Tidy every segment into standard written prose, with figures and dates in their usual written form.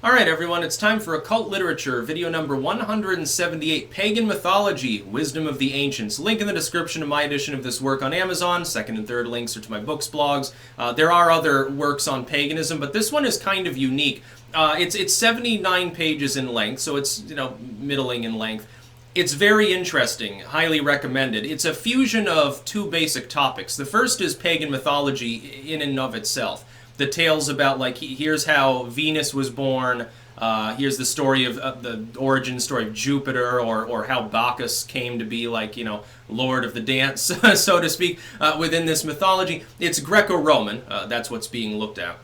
Alright everyone, it's time for Occult Literature, video number 178, Pagan Mythology, Wisdom of the Ancients. Link in the description of my edition of this work on Amazon. Second and third links are to my books, blogs. There are other works on paganism, but this one is kind of unique. It's 79 pages in length, so it's, middling in length. It's very interesting, highly recommended. It's a fusion of two basic topics. The first is pagan mythology in and of itself. The tales about, like, here's how Venus was born, here's the story of the origin story of Jupiter, or how Bacchus came to be, like, lord of the dance, so to speak, within this mythology. It's Greco-Roman, that's what's being looked at.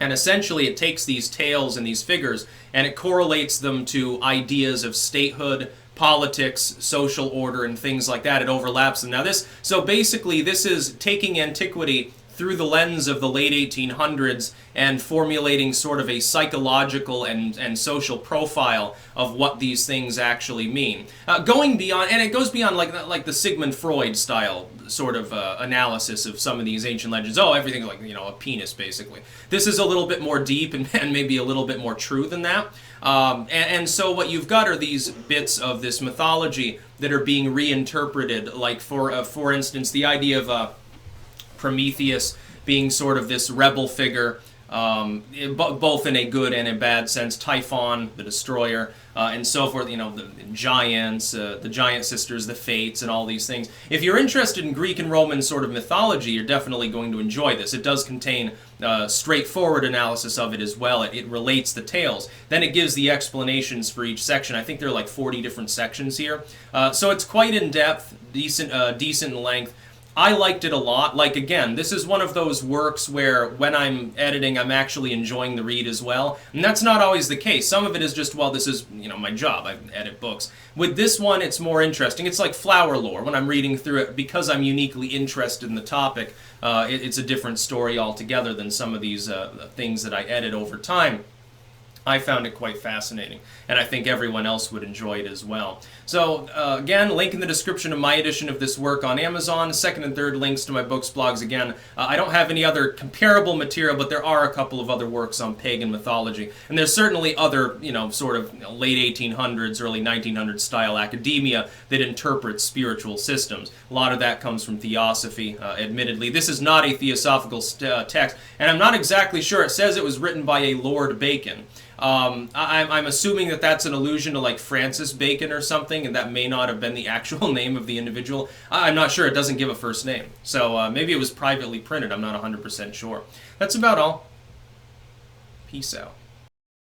And essentially it takes these tales and these figures and it correlates them to ideas of statehood, politics, social order, and things like that. It overlaps them. Now so basically this is taking antiquity through the lens of the late 1800s and formulating sort of a psychological and social profile of what these things actually mean. Going beyond, and it goes beyond like the Sigmund Freud style sort of analysis of some of these ancient legends. Oh, everything's like, a penis, basically. This is a little bit more deep and maybe a little bit more true than that. And so what you've got are these bits of this mythology that are being reinterpreted, like for instance, the idea of Prometheus being sort of this rebel figure, both in a good and a bad sense, Typhon, the destroyer, and so forth, the giants, the giant sisters, the fates, and all these things. If you're interested in Greek and Roman sort of mythology, you're definitely going to enjoy this. It does contain straightforward analysis of it as well. It relates the tales. Then it gives the explanations for each section. I think there are like 40 different sections here. So it's quite in-depth, decent in length. I liked it a lot. Like, again, this is one of those works where when I'm editing, I'm actually enjoying the read as well. And that's not always the case. Some of it is just, well, this is, my job. I edit books. With this one, it's more interesting. It's like flower lore. When I'm reading through it, because I'm uniquely interested in the topic, it's a different story altogether than some of these things that I edit over time. I found it quite fascinating, and I think everyone else would enjoy it as well. So, again, link in the description of my edition of this work on Amazon. Second and third links to my books, blogs. Again, I don't have any other comparable material, but there are a couple of other works on pagan mythology. And there's certainly other, sort of late 1800s, early 1900s style academia that interprets spiritual systems. A lot of that comes from theosophy, admittedly. This is not a theosophical text, and I'm not exactly sure. It says it was written by a Lord Bacon. I'm assuming that that's an allusion to like Francis Bacon or something, and that may not have been the actual name of the individual. I'm not sure. It doesn't give a first name. So maybe it was privately printed. I'm not 100% sure. That's about all. Peace out.